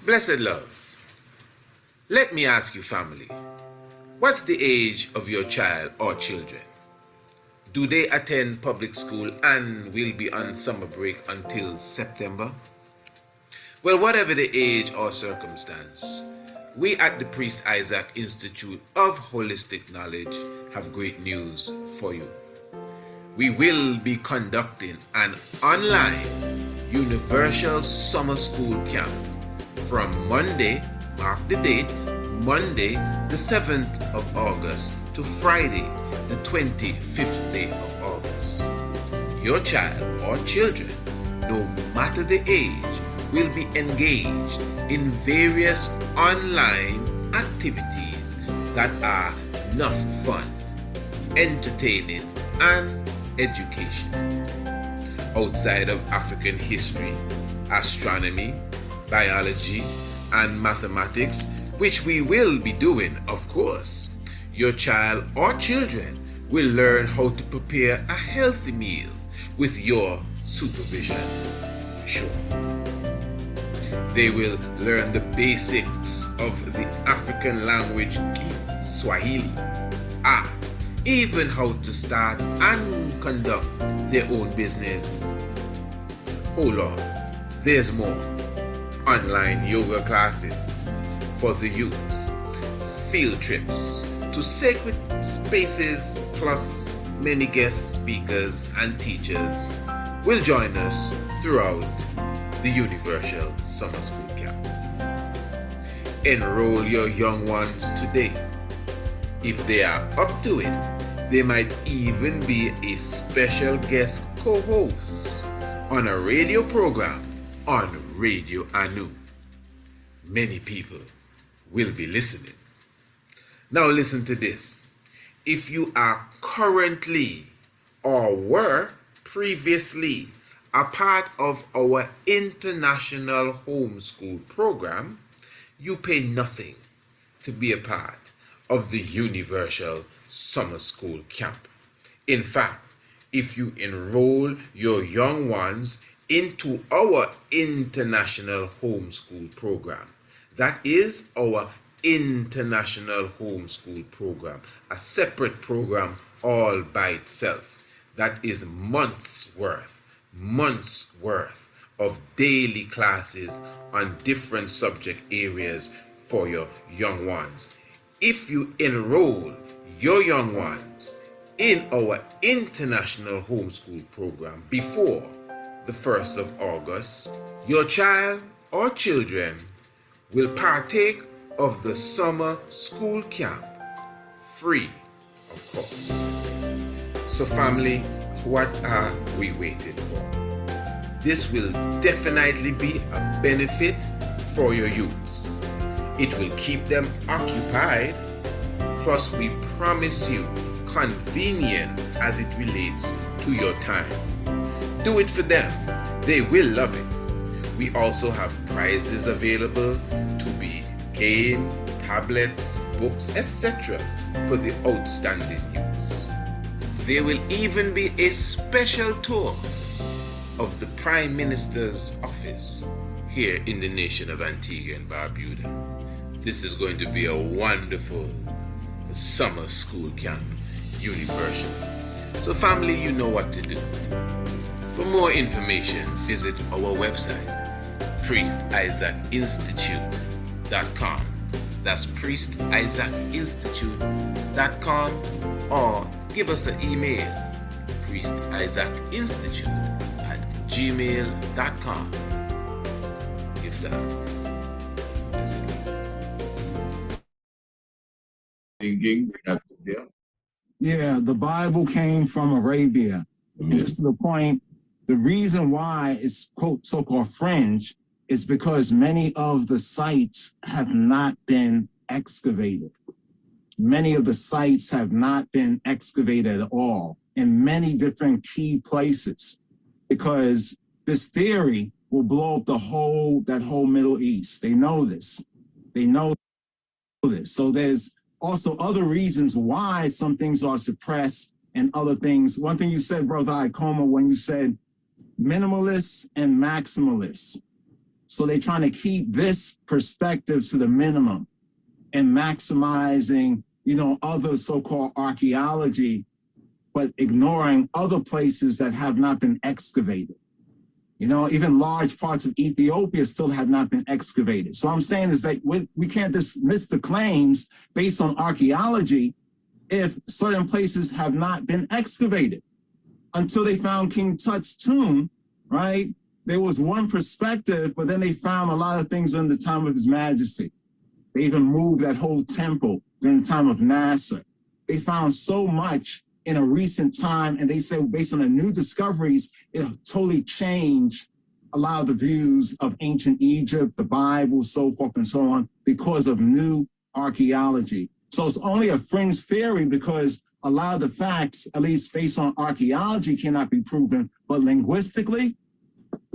Blessed love, let me ask you, family, what's the age of your child or children? Do they attend public school and will be on summer break until September? Well, whatever the age or circumstance, we at the Priest Isaac Institute of Holistic Knowledge have great news for you. We will be conducting an online Universal Summer School Camp from Monday, mark the date, Monday the 7th of August to Friday the 25th day of August. Your child or children, no matter the age, will be engaged in various online activities that are enough fun, entertaining, and educational. Outside of African history, astronomy, biology, and mathematics, which we will be doing, of course, your child or children will learn how to prepare a healthy meal with your supervision, sure. They will learn the basics of the African language Swahili, even how to start and conduct their own business. Hold on, there's more. Online yoga classes for the youth, field trips to sacred spaces, plus many guest speakers and teachers will join us throughout the Universal Summer School Camp. Enroll your young ones today. If they are up to it, they might even be a special guest co-host on a radio program on Radio Anu. Many people will be listening. Now listen to this. If you are currently or were previously a part of our international homeschool program, you pay nothing to be a part of the Universal Summer School Camp. In fact, if you enroll your young ones into our international homeschool program, that is our international homeschool program, a separate program all by itself, that is months worth of daily classes on different subject areas for your young ones. If you enroll your young ones in our international homeschool program before the 1st of August, your child or children will partake of the summer school camp free, of course. So family, what are we waiting for? This will definitely be a benefit for your youths. It will keep them occupied, plus we promise you convenience as it relates to your time. Do it for them. They will love it. We also have prizes available to be game, tablets, books, etc. for the outstanding youths. There will even be a special tour of the Prime Minister's office here in the nation of Antigua and Barbuda. This is going to be a wonderful summer school camp, universal. So family, you know what to do. For more information, visit our website, priestisaacinstitute.com. That's priestisaacinstitute.com, or give us an email, priestisaacinstitute@gmail.com. Give thanks. Yeah, the Bible came from Arabia. And just to the point, the reason why it's quote so-called fringe is because many of the sites have not been excavated. Many of the sites have not been excavated at all in many different key places, because this theory will blow up that whole Middle East. They know this. They know this. So there's also other reasons why some things are suppressed and other things. One thing you said, Brother Ikoma, when you said minimalists and maximalists. So they're trying to keep this perspective to the minimum and maximizing, other so-called archaeology, but ignoring other places that have not been excavated. Even large parts of Ethiopia still have not been excavated. So I'm saying is that we can't dismiss the claims based on archaeology if certain places have not been excavated. Until they found King Tut's tomb, right? There was one perspective, but then they found a lot of things in the time of His Majesty. They even moved that whole temple during the time of Nasser. They found so much in a recent time, and they say based on the new discoveries, it totally changed a lot of the views of ancient Egypt, the Bible, so forth and so on, because of new archaeology. So it's only a fringe theory because a lot of the facts, at least based on archaeology, cannot be proven, but linguistically,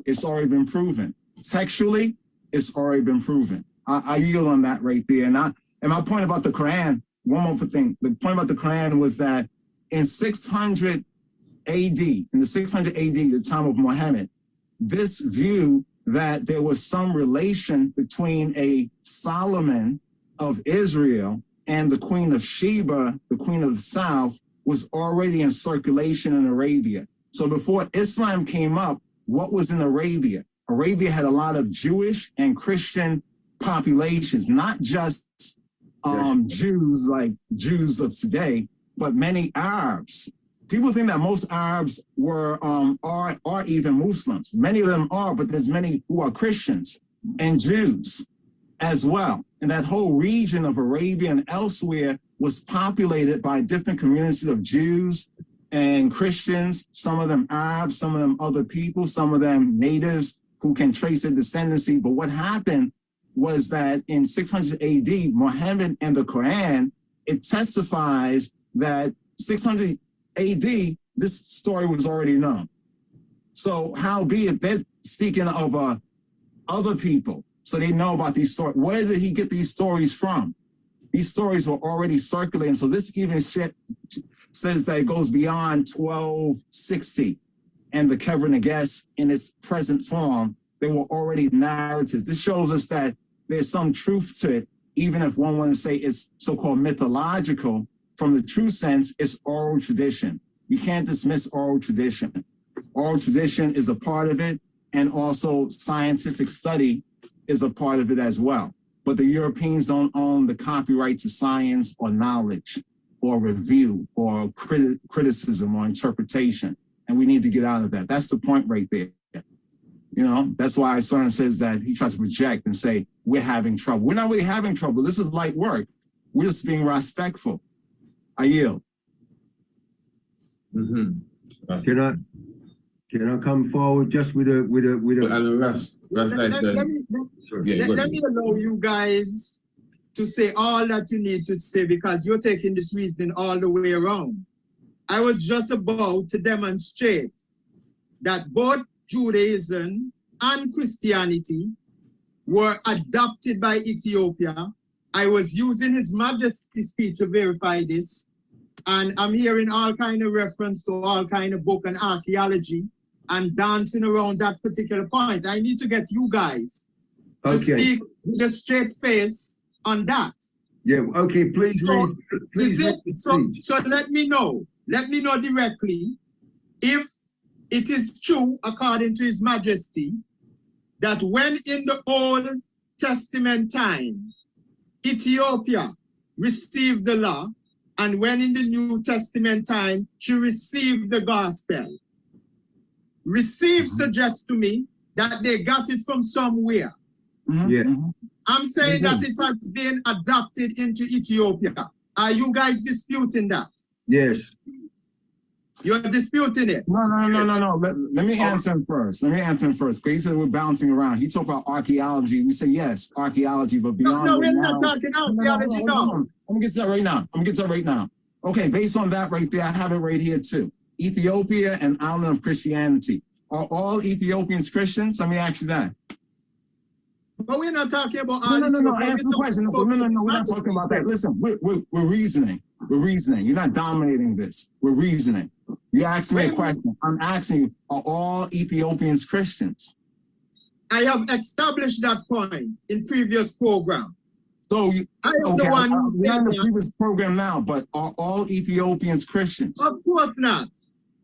it's already been proven. Textually, it's already been proven. I yield on that right there. And my point about the Quran, one more thing, the point about the Quran was that in 600 AD, in the 600 AD, the time of Muhammad, this view that there was some relation between a Solomon of Israel and the Queen of Sheba, the Queen of the South, was already in circulation in Arabia. So before Islam came up, what was in Arabia? Arabia had a lot of Jewish and Christian populations, not just Jews like Jews of today, but many Arabs. People think that most Arabs are even Muslims. Many of them are, but there's many who are Christians and Jews as well. And that whole region of Arabia and elsewhere was populated by different communities of Jews and Christians, some of them Arabs, some of them other people, some of them natives who can trace their descendancy. But what happened was that in 600 AD, Muhammad and the Quran, it testifies that 600 AD, this story was already known. So howbeit, they're speaking of other people, so they know about these stories. Where did he get these stories from? These stories were already circulating. So this even says that it goes beyond 1260 and the Kebra Nagast in its present form. They were already narratives. This shows us that there's some truth to it, even if one wants to say it's so-called mythological. From the true sense, it's oral tradition. You can't dismiss oral tradition. Oral tradition is a part of it, and also scientific study is a part of it as well. But the Europeans don't own the copyright to science or knowledge or review or criticism or interpretation. And we need to get out of that. That's the point right there. That's why Cernan says that he tries to project and say, we're having trouble. We're not really having trouble. This is light work. We're just being respectful. I yield. Mm-hmm. Can I come forward just with a let me allow you guys to say all that you need to say, because you're taking this reasoning all the way around. I was just about to demonstrate that both Judaism and Christianity were adopted by Ethiopia. I was using His Majesty's speech to verify this, and I'm hearing all kind of reference to all kind of book and archaeology and dancing around that particular point. I need to get you guys to speak with a straight face on that. Yeah, okay, please read. So let me know directly if it is true, according to His Majesty, that when in the Old Testament time, Ethiopia received the law, and when in the New Testament time, she received the gospel. Receive suggests to me that they got it from somewhere. Yeah. I'm saying that it has been adopted into Ethiopia. Are you guys disputing that? Yes. You're disputing it? No. Let me answer him first. Because he said we're bouncing around. He talked about archaeology. We say yes, archaeology, but beyond. No, we're not talking archaeology now. I'm gonna get to that right now. Okay, based on that right there, I have it right here too. Ethiopia and island of Christianity. Are all Ethiopians Christians? Let me ask you that. But we're not talking about No. Answer the question. No, we're not talking about that. Listen, we're reasoning. We're reasoning. You're not dominating this. We're reasoning. You asked me a question. I'm asking you, are all Ethiopians Christians? I have established that point in previous program. So I am the one who we're said in the that. previous program now, but are all Ethiopians Christians? Of course not.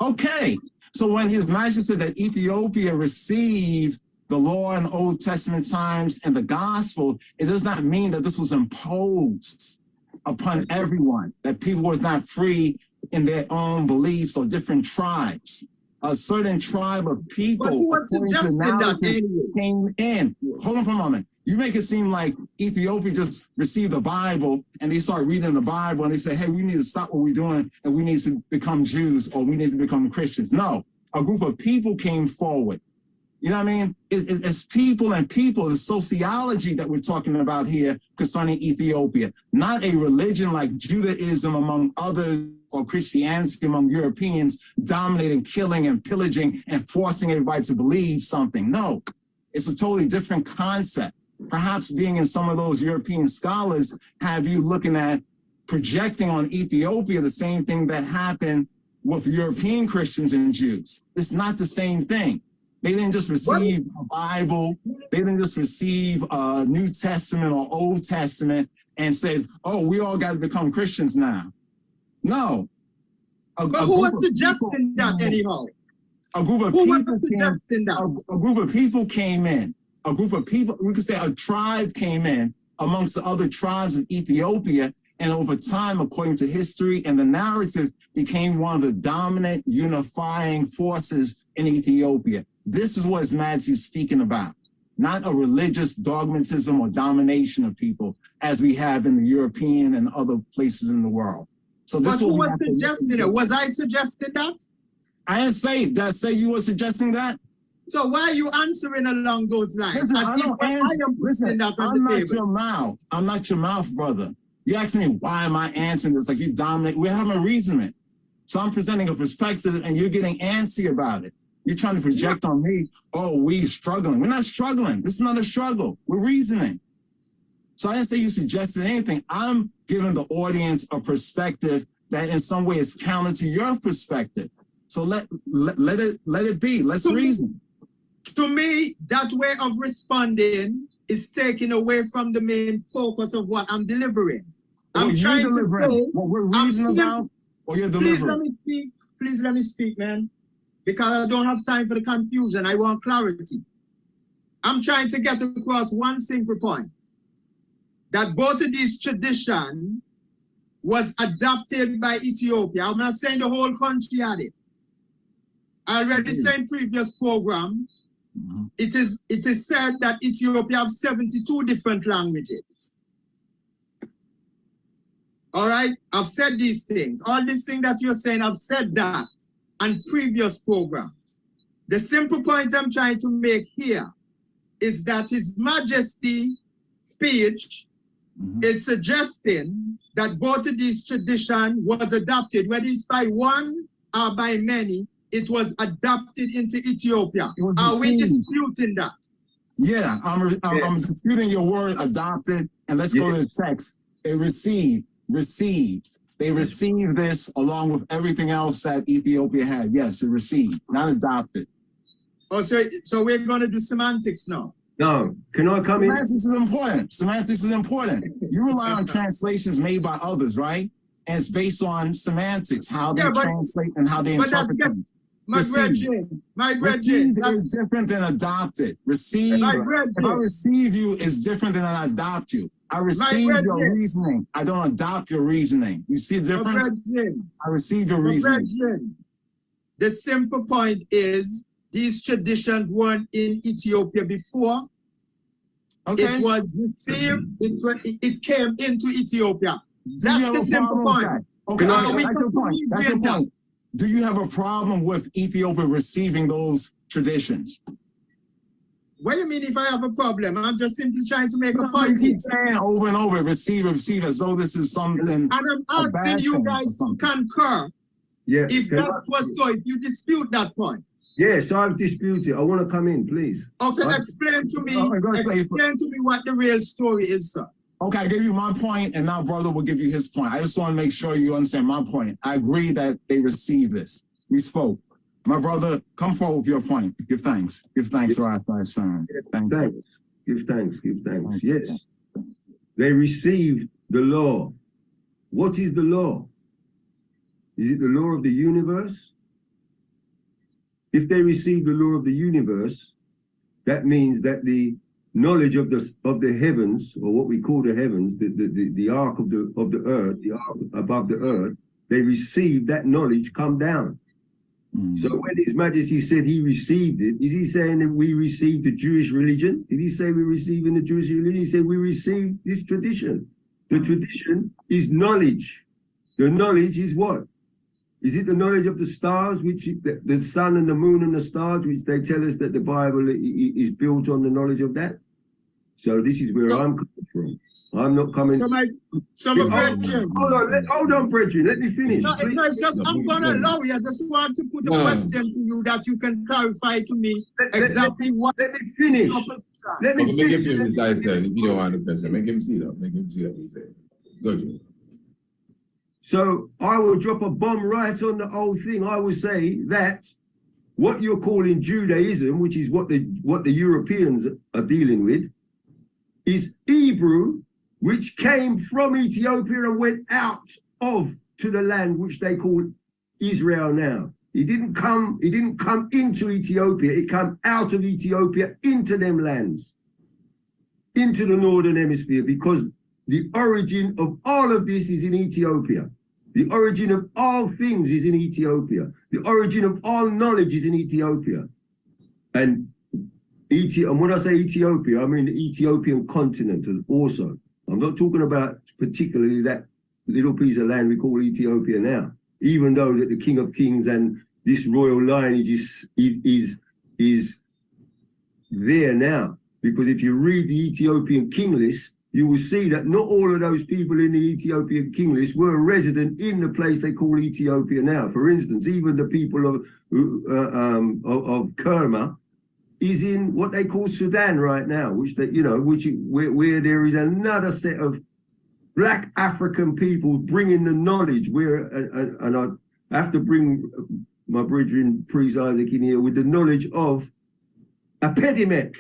Okay. So when His Majesty said that Ethiopia received the law in Old Testament times and the gospel, it does not mean that this was imposed upon everyone, that people was not free in their own beliefs or different tribes. A certain tribe of people, according to analysis, came in. Hold on for a moment. You make it seem like Ethiopia just received the Bible and they start reading the Bible and they say, hey, we need to stop what we're doing and we need to become Jews or we need to become Christians. No, a group of people came forward. You know what I mean? It's people and people, the sociology that we're talking about here concerning Ethiopia, not a religion like Judaism among others or Christianity among Europeans dominating, killing and pillaging and forcing everybody to believe something. No, it's a totally different concept. Perhaps being in some of those European scholars have you looking at projecting on Ethiopia the same thing that happened with European Christians and Jews. It's not the same thing. They didn't just receive a Bible. They didn't just receive a New Testament or Old Testament and said, oh, we all got to become Christians now. No. But who was suggesting that anyhow? A group of people came in. A group of people, we could say a tribe came in amongst the other tribes of Ethiopia, and over time, according to history and the narrative, became one of the dominant unifying forces in Ethiopia. This is what His Majesty is speaking about, not a religious dogmatism or domination of people as we have in the European and other places in the world. So this but who was suggesting it? Was I suggesting that? I didn't say, did I say you were suggesting that? So why are you answering along those lines? Listen, I don't answer. Listen, I'm not your mouth. I'm not your mouth, brother. You asking me, why am I answering this? Like you dominate. We're having a reasoning. So I'm presenting a perspective and you're getting antsy about it. You're trying to project on me, oh, we're struggling. We're not struggling. This is not a struggle. We're reasoning. So I didn't say you suggested anything. I'm giving the audience a perspective that in some way is counter to your perspective. So let it be. Let's reason. To me, that way of responding is taken away from the main focus of what I'm delivering. I'm trying to say what we're reasoning about, or you're delivering. Please let me speak. Please let me speak, man. Because I don't have time for the confusion. I want clarity. I'm trying to get across one simple point. That both of these traditions was adopted by Ethiopia. I'm not saying the whole country had it. I read the same previous program. It is said that Ethiopia have 72 different languages. All right, I've said these things. All these things that you're saying, I've said that on previous programs. The simple point I'm trying to make here is that His Majesty speech is suggesting that both of these traditions was adopted, whether it's by one or by many, it was adopted into Ethiopia. Are we disputing that? Yeah, I'm disputing your word adopted, and let's go to the text. It received. They received this along with everything else that Ethiopia had. Yes, it received, not adopted. Oh, so we're going to do semantics now. No, can I come in? Semantics is important. Semantics is important. You rely on translations made by others, right? And it's based on semantics, how they translate and how they interpret things. My brethren, is different than adopted. Receive. If I receive you, is different than I adopt you. I receive your reasoning. I don't adopt your reasoning. You see the difference? I receive your reasoning. The simple point is these traditions weren't in Ethiopia before. Okay. It was received. It came into Ethiopia. That's the simple point. Okay, that's your point. Do you have a problem with Ethiopia receiving those traditions? What do you mean if I have a problem? I'm just simply trying to make a point. You keep saying over and over, receive, as though this is something. And I'm asking you guys to concur. Yeah. If that was so, if you dispute that point. Yes, I've disputed. I want to come in, please. Okay, explain to me what the real story is, sir. Okay, I gave you my point, and now brother will give you his point. I just want to make sure you understand my point. I agree that they received this. We spoke. My brother, come forward with your point. Give thanks. Give thanks to our son. Thanks. Give thanks. Give thanks. Yes. They received the law. What is the law? Is it the law of the universe? If they receive the law of the universe, that means that the knowledge of the heavens, or what we call the heavens, the ark of the earth, the ark above the earth, they received that knowledge come down. So when His Majesty said He received it, is He saying that we received the Jewish religion? Did He say we received in the Jewish religion? He said we received this tradition. The tradition is knowledge. The knowledge is what? Is it the knowledge of the stars, which the sun and the moon and the stars, which they tell us that the Bible is built on the knowledge of that? So this is where I'm coming from. I'm not coming. Hold on, brethren. Let me finish. No, it's just, I'm going to allow you. I just want to put a question to you that you can clarify to me exactly what. Let me finish. Let me make him finish. I said, if you don't want the question, make him see that. Make him see that. He said, good. So I will drop a bomb right on the whole thing. I will say that what you're calling Judaism, which is what the Europeans are dealing with, is Hebrew, which came from Ethiopia and went out to the land which they call Israel now. It didn't come into Ethiopia, it came out of Ethiopia into them lands, into the northern hemisphere, because the origin of all of this is in Ethiopia. The origin of all things is in Ethiopia. The origin of all knowledge is in Ethiopia. And when I say Ethiopia, I mean the Ethiopian continent also. I'm not talking about particularly that little piece of land we call Ethiopia now, even though that the King of Kings and this royal lineage is there now. Because if you read the Ethiopian king list, you will see that not all of those people in the Ethiopian king list were resident in the place they call Ethiopia now. For instance, even the people of Kerma is in what they call Sudan right now, which they, where there is another set of black African people bringing the knowledge. And I have to bring my brethren, Priest Isaac, in here with the knowledge of Apedimek.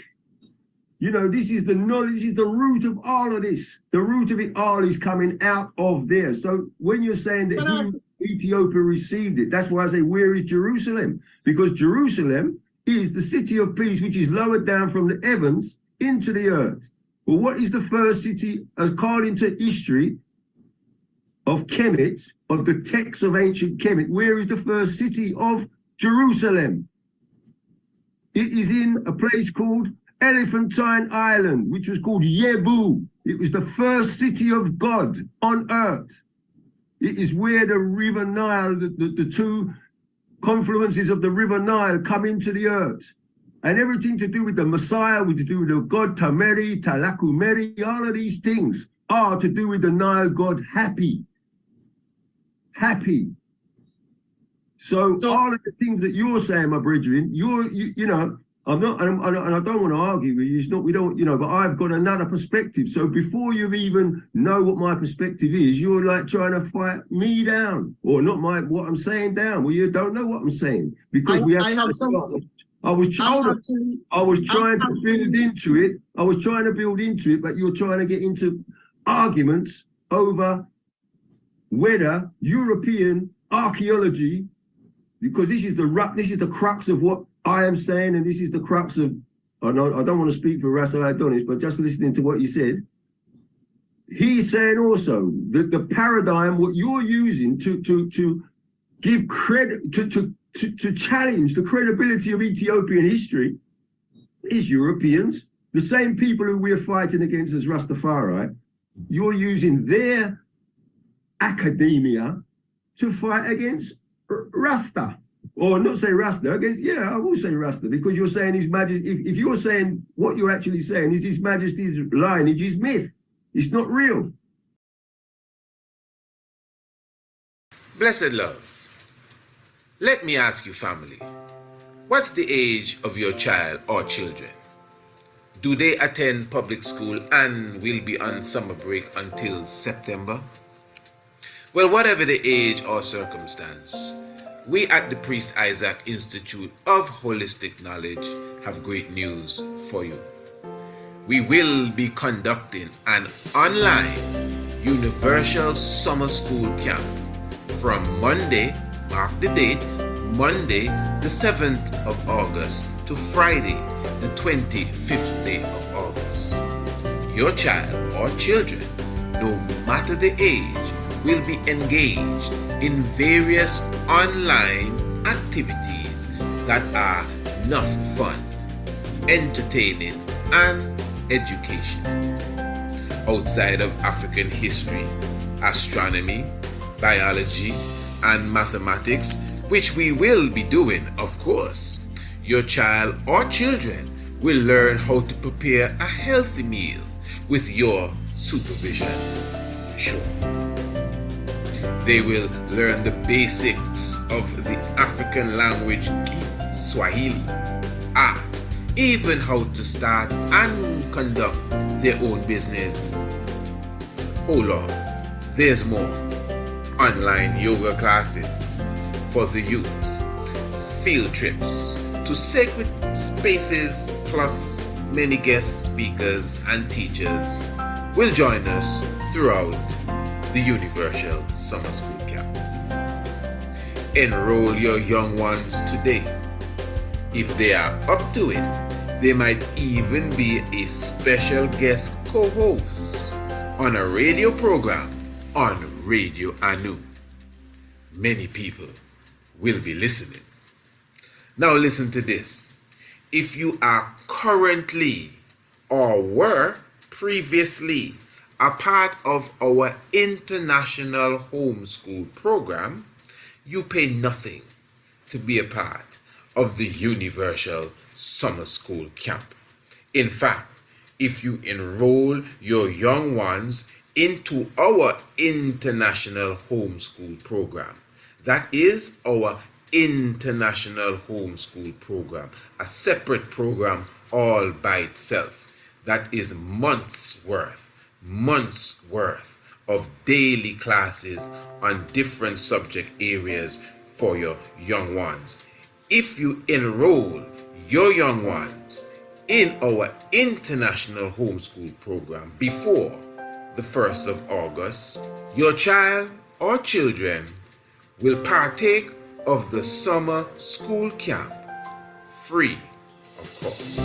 This is the knowledge, this is the root of all of this. The root of it all is coming out of there. So when you're saying that Ethiopia received it, that's why I say, where is Jerusalem? Because Jerusalem is the city of peace, which is lowered down from the heavens into the earth. Well, what is the first city, according to history of Kemet, of the text of ancient Kemet? Where is the first city of Jerusalem? It is in a place called Elephantine Island, which was called Yebu. It was the first city of God on earth. It is where the River Nile, the two confluences of the River Nile come into the earth. And everything to do with the Mosiah, to do with the god Tameri, Talakumeri, all of these things are to do with the Nile god Happy. So all of the things that you're saying, my brethren, I'm not, and I don't want to argue with you. It's not, we don't, but I've got another perspective. So before you even know what my perspective is, you're like trying to fight me down, or not what I'm saying down. Well, you don't know what I'm saying because I was trying to build into it. But you're trying to get into arguments over whether European archaeology, because this is the crux of what I am saying, and this is the crux of, I don't want to speak for Russell Adonis, but just listening to what you said, he's saying also that the paradigm, what you're using to give credit, to challenge the credibility of Ethiopian history is Europeans, the same people who we're fighting against as Rastafari. You're using their academia to fight against Rasta. Or not say Rasta, I will say Rasta, because you're saying His Majesty, if you're saying what you're actually saying is His Majesty's lineage is myth, it's not real. Blessed love, let me ask you, family, what's the age of your child or children? Do they attend public school and will be on summer break until September? Well, whatever the age or circumstance, We at the Priest Isaac Institute of Holistic Knowledge have great news for you. We will be conducting an online Universal Summer School Camp from Monday, mark the date, Monday the 7th of August to Friday the 25th day of August. Your child or children, no matter the age, will be engaged in various online activities that are enough fun, entertaining, and educational. Outside of African history, astronomy, biology, and mathematics, which we will be doing, of course, your child or children will learn how to prepare a healthy meal with your supervision. Sure. They will learn the basics of the African language Swahili, even how to start and conduct their own business. Hold on, there's more. Online yoga classes for the youth, field trips to sacred spaces, plus many guest speakers and teachers will join us throughout the Universal Summer School Camp. Enroll your young ones today. If they are up to it, they might even be a special guest co-host on a radio program on Radio Anu. Many people will be listening. Now listen to this. If you are currently or were previously a part of our international homeschool program, you pay nothing to be a part of the Universal Summer School Camp. In fact, if you enroll your young ones into our international homeschool program, that is our international homeschool program, a separate program all by itself, that is months worth of daily classes on different subject areas for your young ones. If you enroll your young ones in our international homeschool program before the 1st of August, your child or children will partake of the summer school camp free, of course.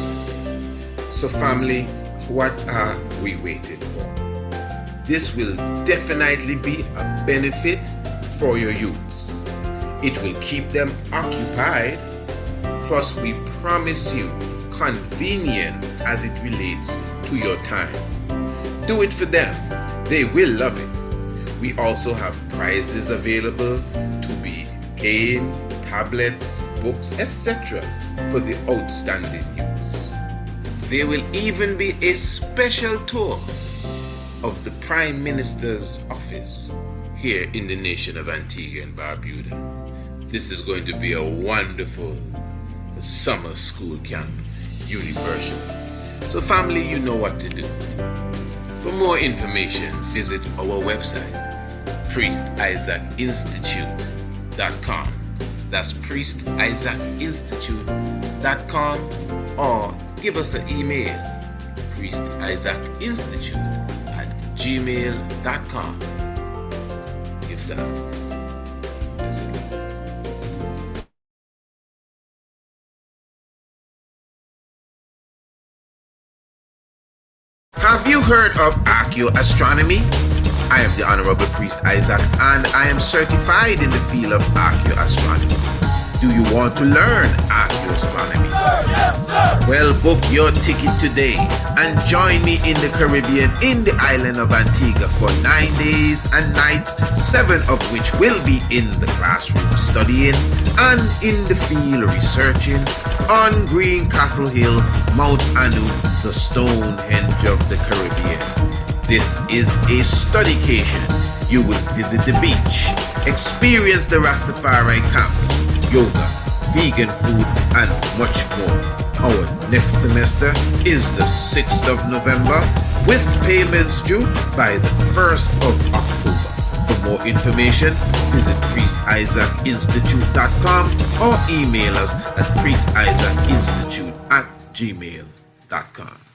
So family, what are we waiting for? This will definitely be a benefit for your youths. It will keep them occupied, plus we promise you convenience as it relates to your time. Do it for them. They will love it. We also have prizes available to be gained, tablets, books, etc. for the outstanding youths. There will even be a special tour of the Prime Minister's office here in the nation of Antigua and Barbuda. This is going to be a wonderful summer school camp, universal. So family, you know what to do. For more information, visit our website, priestisaacinstitute.com. That's priestisaacinstitute.com, or give us an email, priestisaacinstitute@gmail.com. Give thanks. That's it. Have you heard of ARCHAEOASTRONOMY? I am the Honorable Priest Isaac, and I am certified in the field of ARCHAEOASTRONOMY. Do you want to learn ARCHAEOASTRONOMY? Yes, sir! Well, book your ticket today and join me in the Caribbean in the island of Antigua for 9 days and nights, 7 of which will be in the classroom studying and in the field researching on Green Castle Hill, Mount Anu, the Stonehenge of the Caribbean. This is a studycation. You will visit the beach, experience the Rastafari camps, yoga, vegan food, and much more. Our next semester is the 6th of November, with payments due by the 1st of October. For more information, visit priestisaacinstitute.com or email us at priestisaacinstitute@gmail.com.